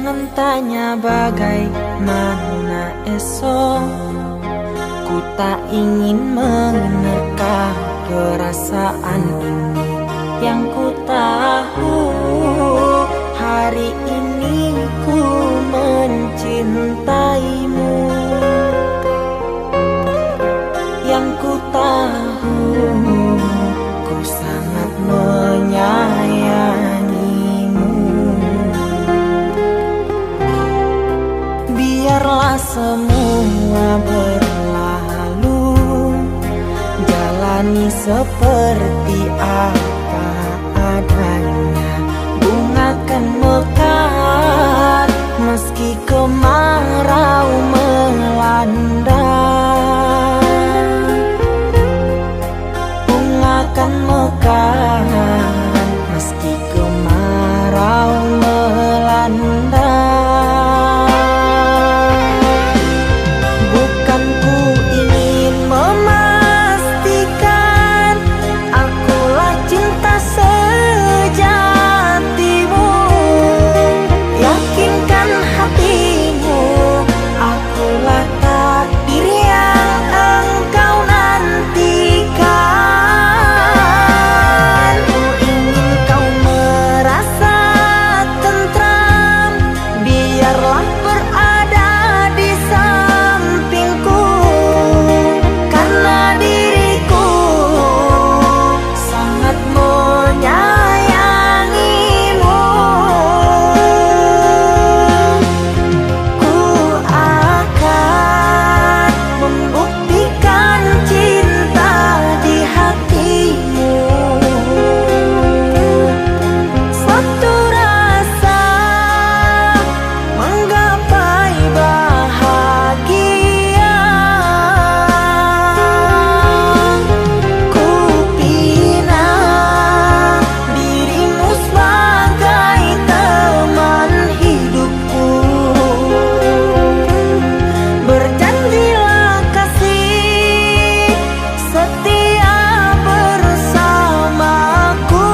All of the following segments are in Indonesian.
Jangan tanya bagaimana esok, ku tak ingin menerka perasaan ini. Yang ku tahu hari ini ku mencintaimu. Yang ku tahu ku sangat menyayangimu. Biarlah semua berlalu, jalani seperti apa adanya. Bunga kan mekar meski kemarau melanda. Bunga kan mekar meski kemarau melanda. Bukan ku ingin memastikan akulah cinta sejatimu. Yakinkan hatimu, akulah takdir yang engkau nantikan. Ku ingin kau merasa tentram, biarlah berada di sampingku. Karena diriku sangat menyayangimu. Ku akan membuktikan cinta di hatimu. Suatu rasa menggapai bahagia. Ku pinang dirimu sebagai teman hidupku. Berjanjilah kasih setia bersamaku.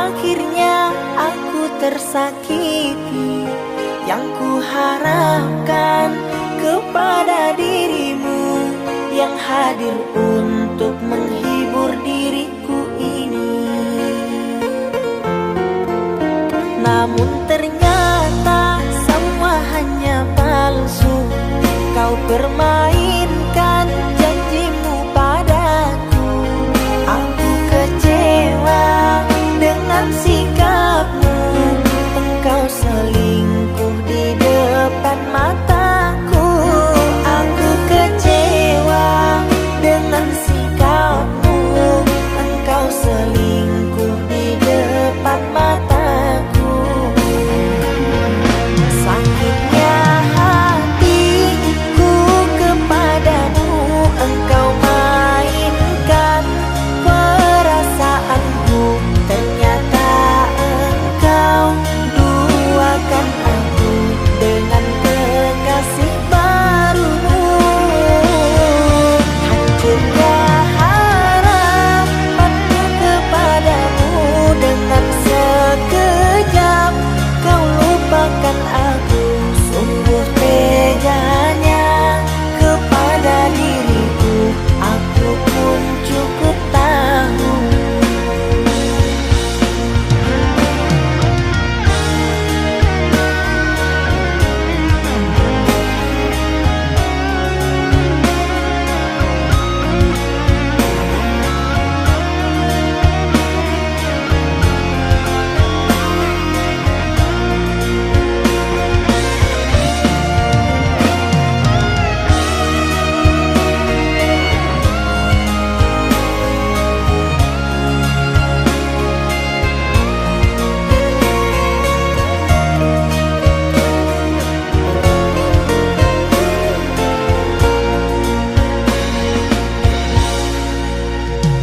Akhirnya aku tersakiti. Yang ku harapkan kepada dirimu yang hadir untuk menghibur diriku ini. Namun ternyata semua hanya palsu. Kau permainkan janjimu padaku. Aku kecewa dengan sikapmu. Engkau selingkuh di depan mataku. Aku kecewa dengan sikapmu. Engkau selingkuh di depan mataku. Sakitnya hatiku kepadamu. Engkau mainkan perasaanku. Ternyata engkau duakan aku dengan kekasih barumu. Hancurnya harapanku kepadamu. Dengan sekejap kau lupakan aku. Sungguh teganya kepada diriku. Aku pun cukup tahu.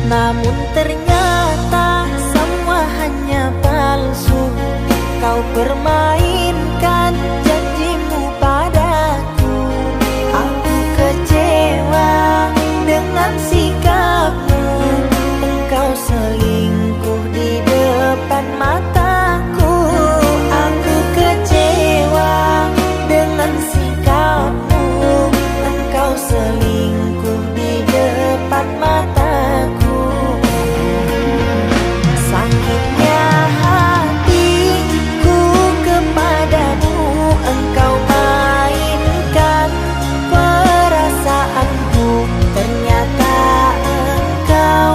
Namun ternyata semua hanya palsu. Kau permainkan janjimu padaku. Aku kecewa dengan sikapmu. Engkau selingkuh di depan mataku. Aku kecewa dengan sikapmu. Engkau selingkuh di depan mataku. Sakitnya hatiku kepadamu. Engkau mainkan perasaanku. Ternyata engkau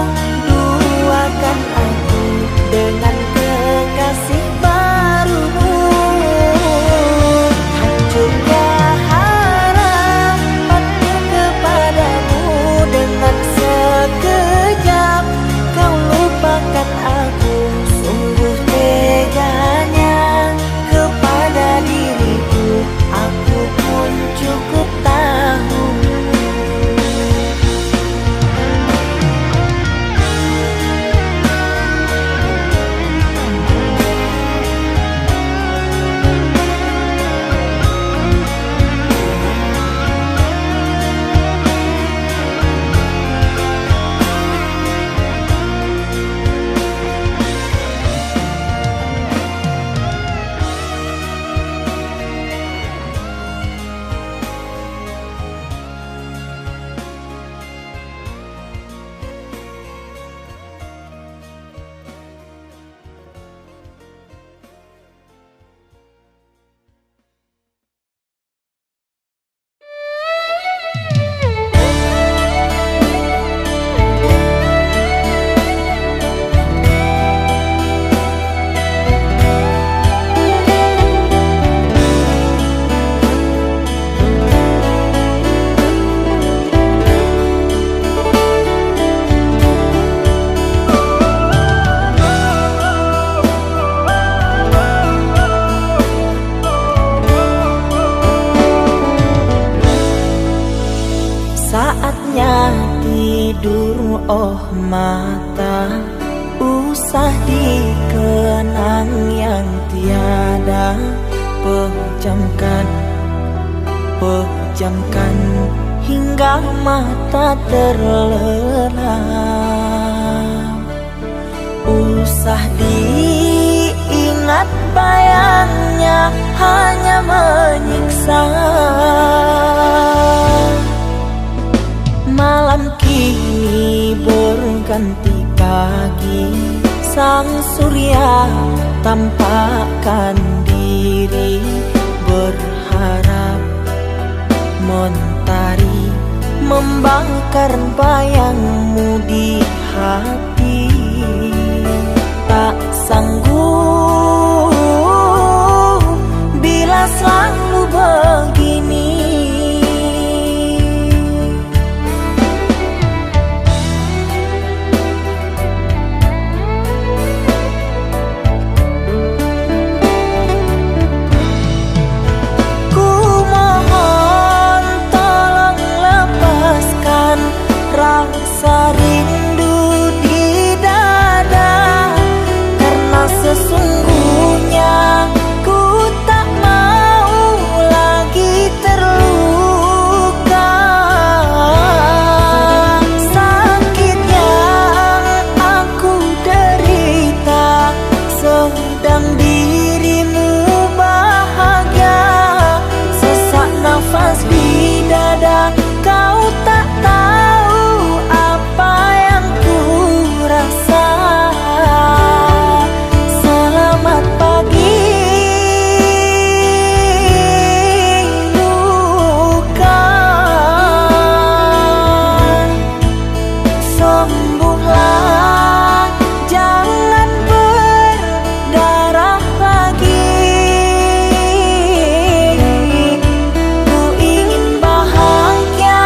duakan aku dengan kekasih barumu. Hancurnya harapanku kepadamu. Dengan sekejap kau lupakan aku. Sungguh teganya kepada diriku. Aku pun cukup tahu. Saatnya tidur, oh mata, usah dikenang yang tiada. Pejamkan hingga mata terlelap. Usah di hanya menyiksa. Malam kini berganti pagi, sang surya tampakkan diri, berharap mentari membakar bayangmu di hati. Tak sanggup bila selalu begini. Ku mohon tolong lepaskan rasa rindu di dada, karena sesungguhnya ku tak mau lagi terluka. Sakit yang aku derita, sedang dirimu bahagia. Sesak nafas di dada, kau tak tahu apa yang ku rasa. Selamat pagi luka, sembuhlah, jangan berdarah lagi. Ku ingin bahagia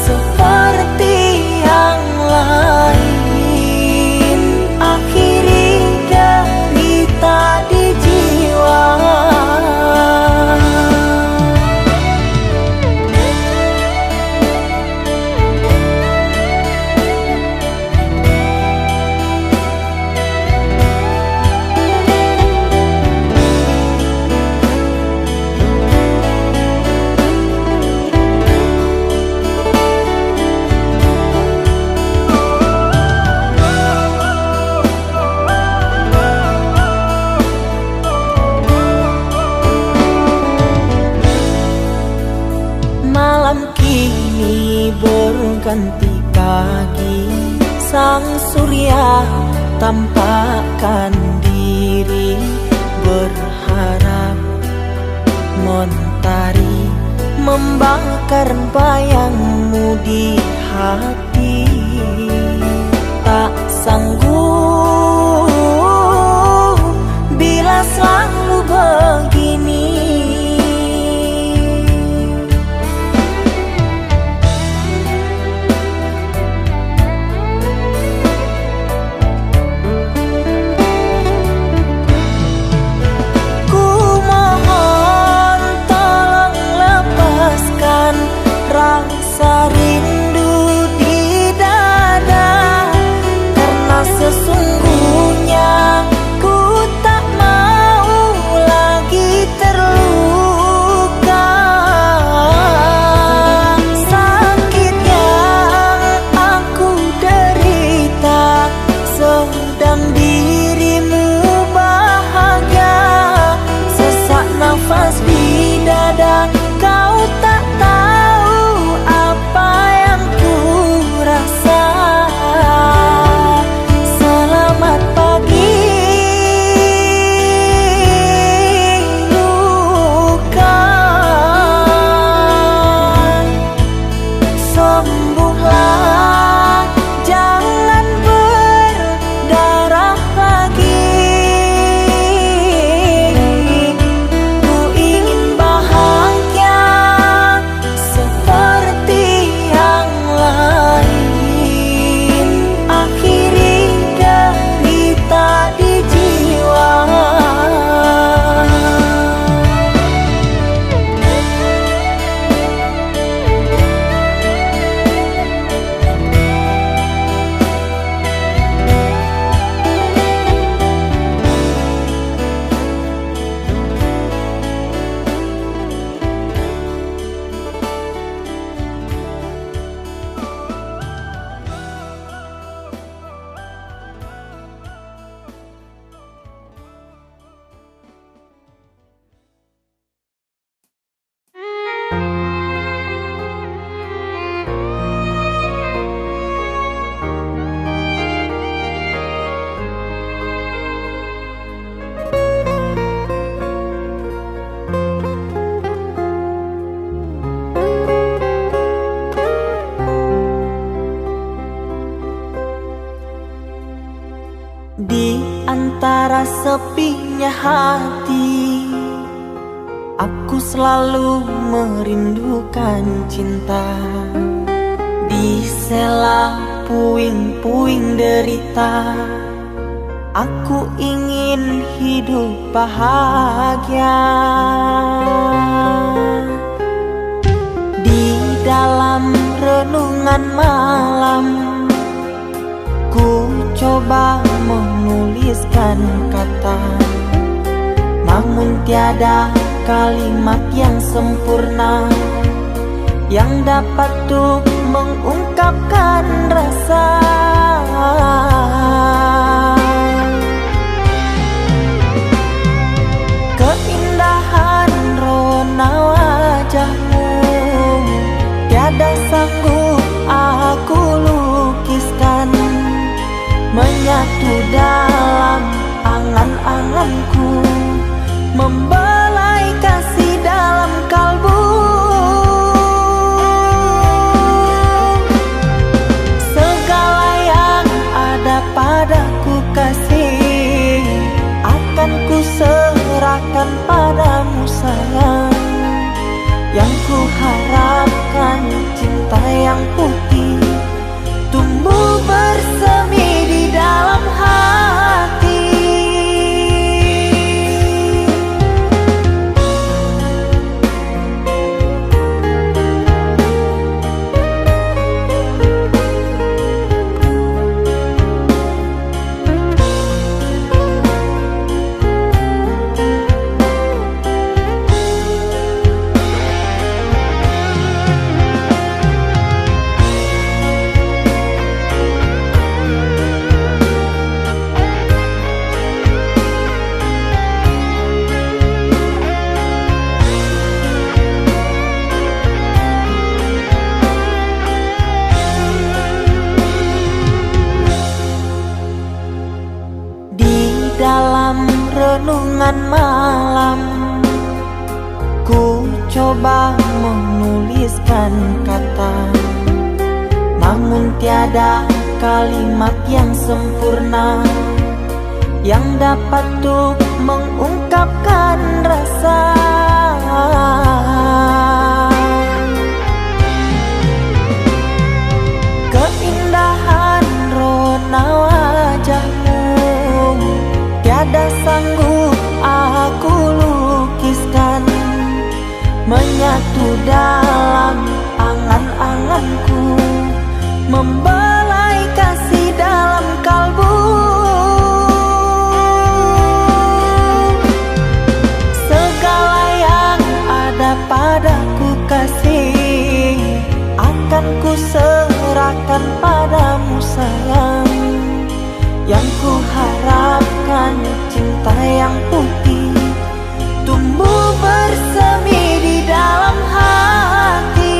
seperti yang lain, akhiri derita di jiwa. Malam kini berganti pagi, sang surya tampakkan diri, berharap mentari membakar bayangmu di hati. Tak sanggup bila selalu begini. Ku mohon tolong lepaskan rasa rindu di antara sepinya hati, aku selalu merindukan cinta. Di sela puing-puing derita, aku ingin hidup bahagia. Di dalam renungan malam, ku coba menuliskan kata, namun tiada kalimat yang sempurna yang dapat untuk mengungkapkan rasa. Keindahan rona wajahmu tiada sanggup aku lukiskan, menyatu dalam angan-anganku, membelai kasih dalam kalbu. Segala yang ada padaku kasih, akan ku serahkan padamu sayang. Yang ku harapkan cinta yang putih tumbuh bersemi di dalam hati. Dalam renungan malam, ku coba menuliskan kata, namun tiada kalimat yang sempurna yang dapat untuk mengungkapkan rasa. Keindahan rona wajahmu tiada sanggup aku lukiskan, menyatu dalam angan-anganku, membelai kasih dalam kalbu. Segala yang ada padaku kasih, akan ku serahkan padamu sayang. Yang ku harapkan cinta yang putih tumbuh bersemi di dalam hati.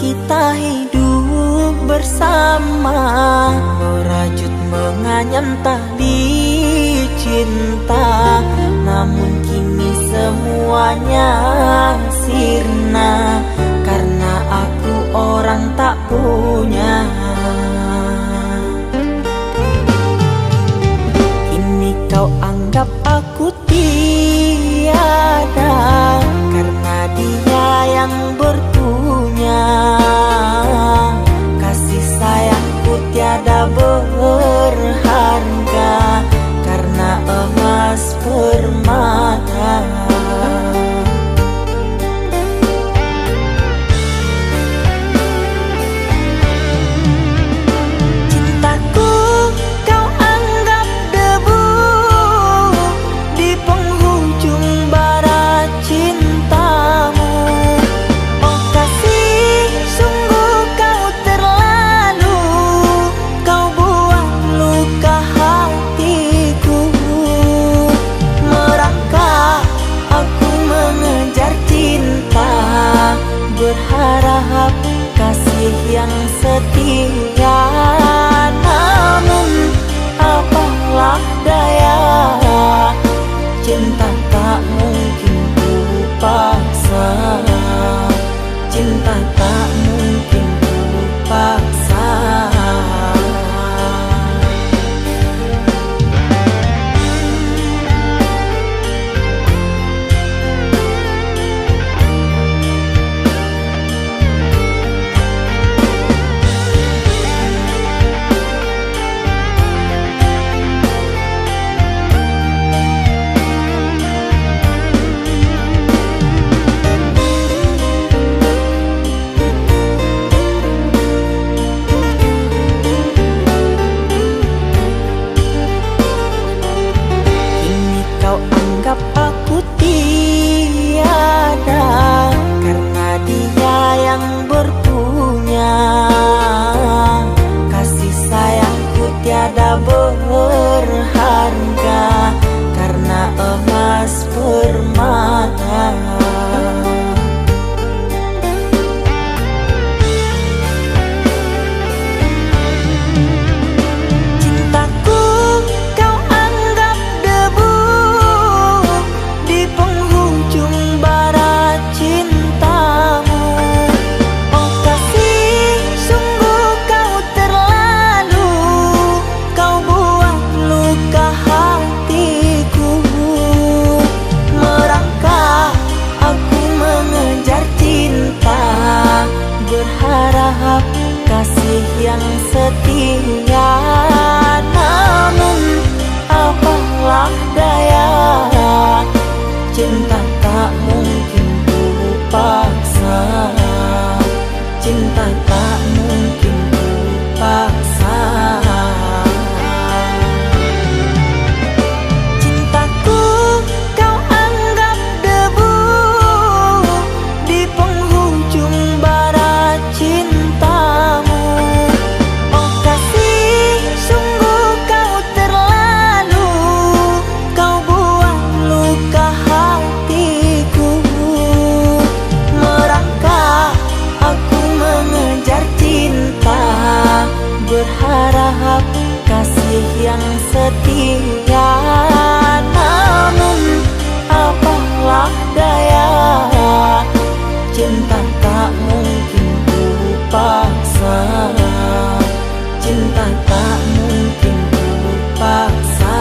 Kita hidup bersama, merajut menganyam tali cinta, namun kini semuanya sirna karena aku orang tak punya. Kini kau anggap aku tiada, karena dia yang berpunya. Kasih sayangku tiada berharga, karena emas permata. Berharap kasih yang setia, namun apalah daya, cinta tak mungkin ku paksa, cinta tak mungkin ku paksa. Tiada berharga, karena emas permata. Cintaku kau anggap debu di penghujung barat cintamu. Oh kasih, sungguh kau terlalu, kau buat luka hatiku. Merangkak aku mengejar cinta, berharap kasih yang setia, namun apalah daya, cinta tak mungkin ku paksa, cinta tak mungkin ku paksa. Cintaku kau anggap debu di penghujung barat cintamu. Oh kasih, sungguh kau terlalu, kau buat luka hatiku. Merangkak aku mengejar cinta, berharap kasih yang setia, namun apalah daya, cinta tak mungkin ku paksa, cinta tak mungkin ku paksa.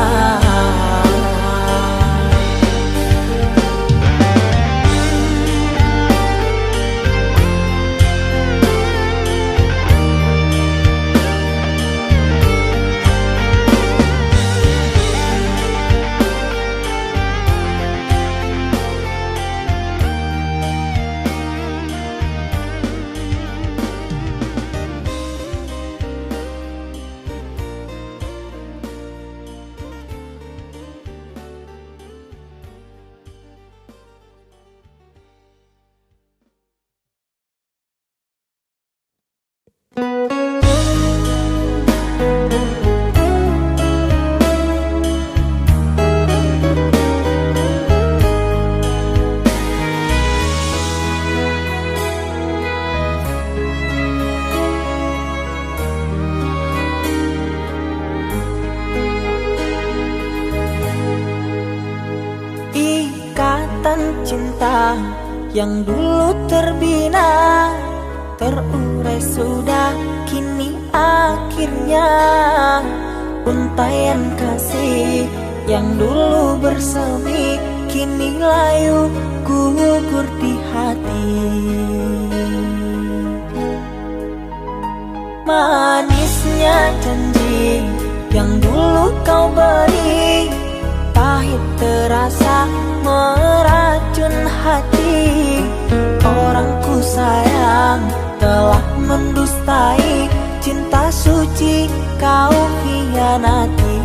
cinta yang dulu terbina, terurai sudah kini akhirnya. Untaian kasih yang dulu bersemi kini layu gugur di hati. Manisnya janji yang dulu kau beri, pahit terasa meracun hati. Orang ku sayang telah mendustai cinta suci kau hianati.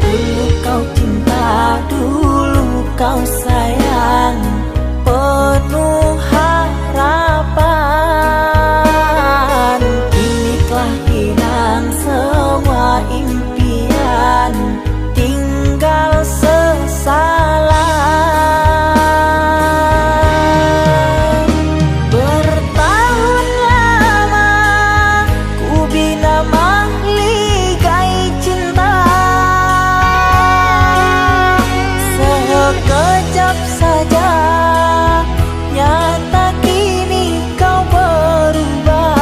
Dulu kau cinta, dulu kau sayang, penuh harapan. Kini telah hilang semua impian, tinggal sesalan. Bertahun lama ku bina mahligai cinta, sekejap saja nyata kini kau berubah.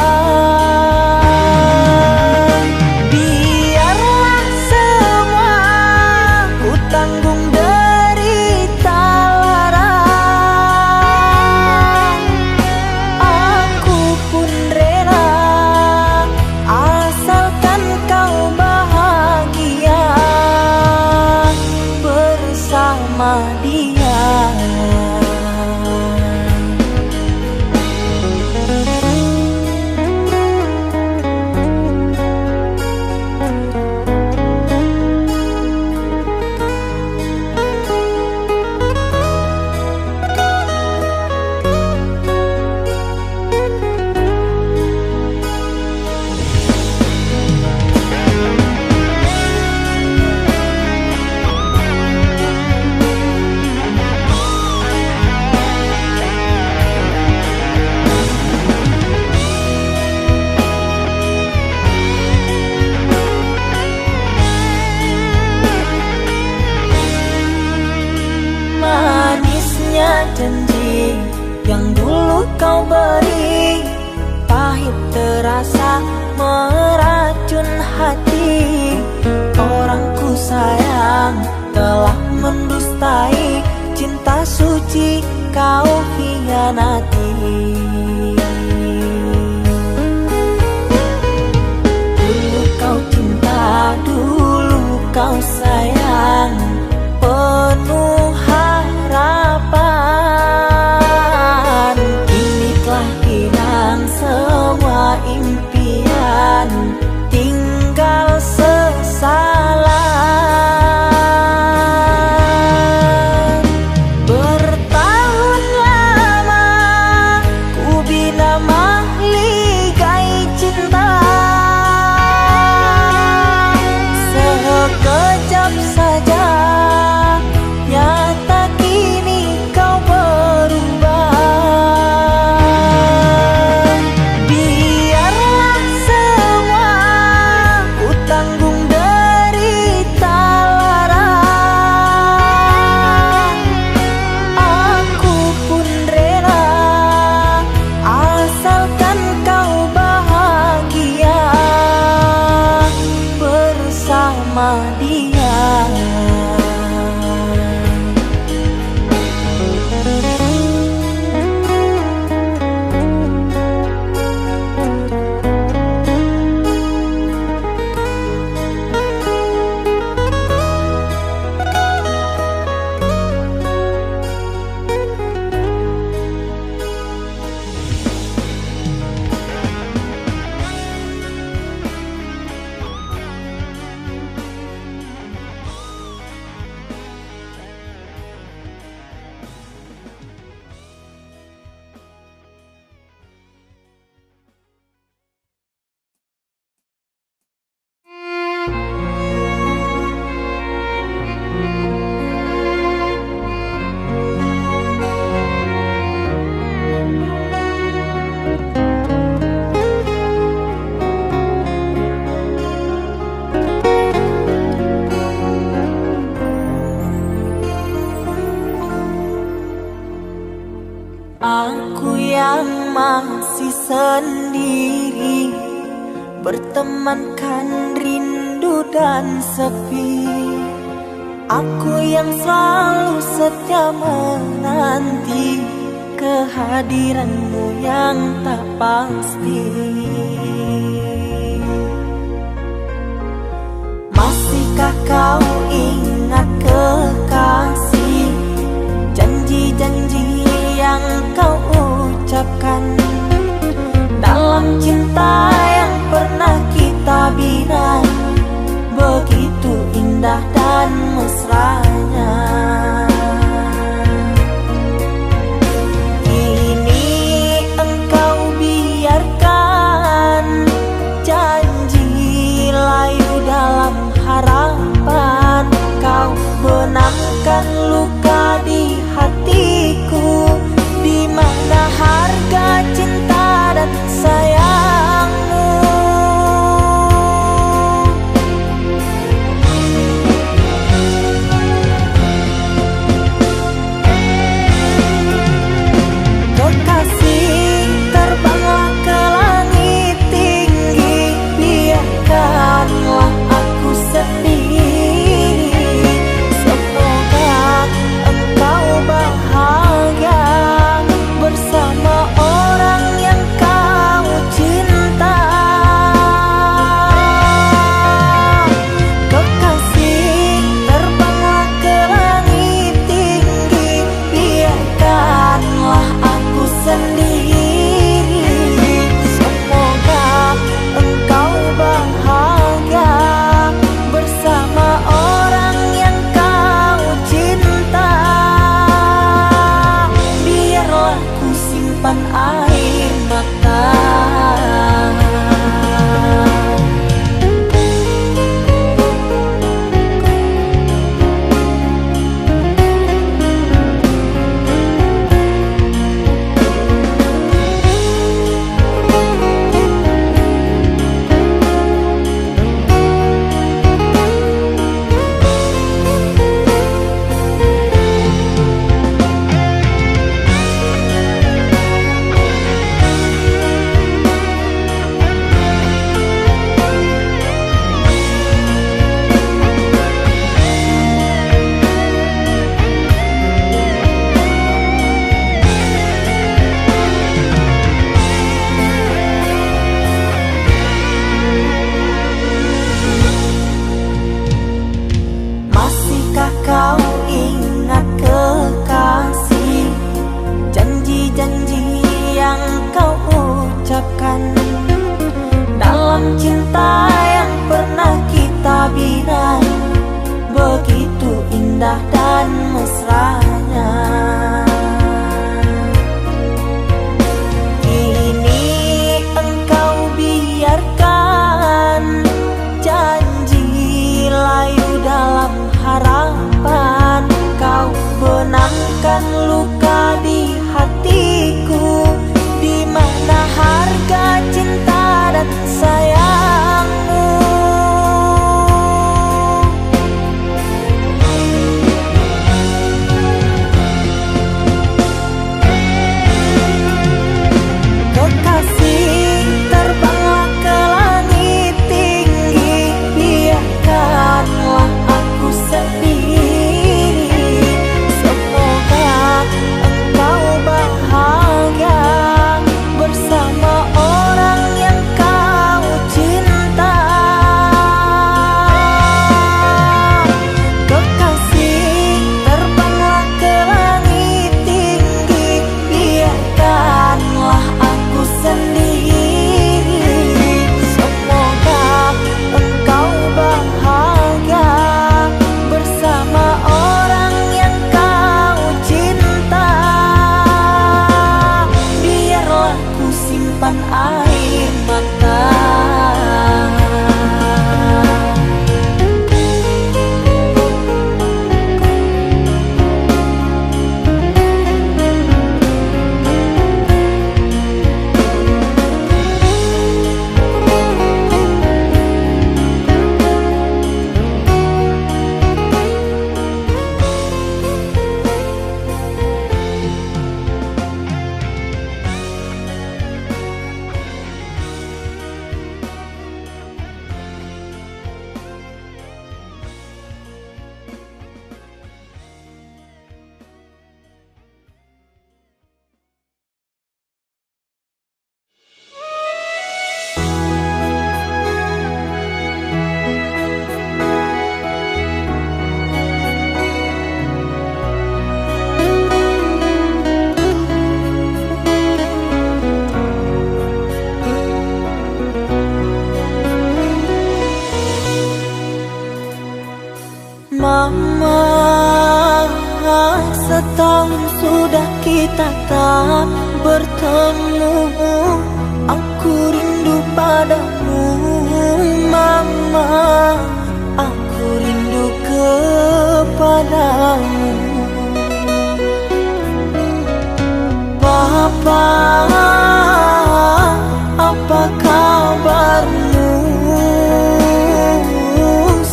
Biarlah semua ku tanggung derita lara, aku pun rela asalkan kau bahagia bersama dia. Manisnya janji yang dulu kau beri, pahit terasa meracun hati. Orang ku sayang telah mendustai cinta suci kau hianati. Dulu kau cinta, dulu kau sayang, penuh harapan. Kini telah hilang semua impian, tinggal sesalan. Bertahun lama ku bina mahligai cinta, sekejap saja nyata kini kau berubah. Biarlah semua ku tanggung derita lara, aku pun rela asalkan kau bahagia bersama dia. Aku yang masih sendiri bertemankan dan sepi. Aku yang selalu setia menanti kehadiranmu yang tak pasti. Masihkah kau ingat kekasih, janji-janji yang kau ucapkan dalam cinta yang pernah kita bina, begitu indah dan mesranya. Kini engkau biarkan janji layu dalam harapan, kau benamkan luka di hatiku, di mana harga cinta dan sayangmu. Mama, setahun sudah kita tak bertemu. Aku rindu padamu, Mama. Aku rindu kepadamu. Papa, apa kabarmu?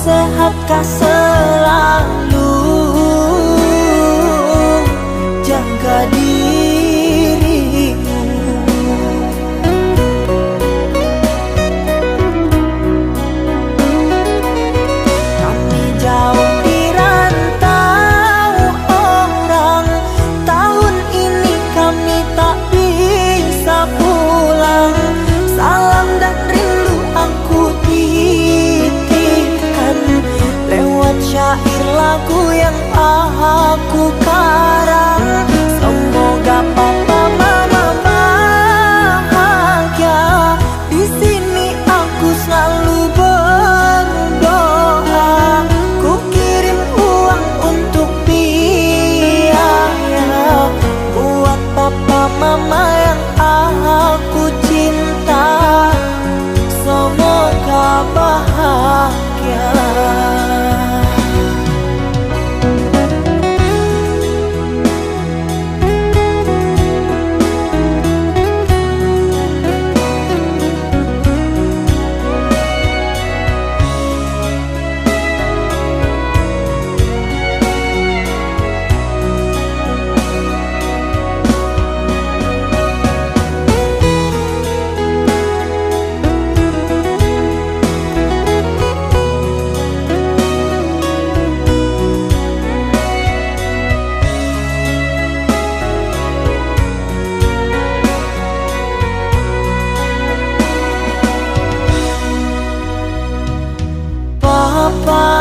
Sehatkah selalu? Jaga dirimu. Kami jauh di rantau orang. Tahun ini kami tak bisa pulang. Salam dan rindu aku titipkan lewat syair lagu yang aku karang. Semoga papa mama bahagia. Di sini aku selalu berdoa. Ku kirim uang untuk biaya buat papa mama yang aku cinta. Semoga bahagia. Papa,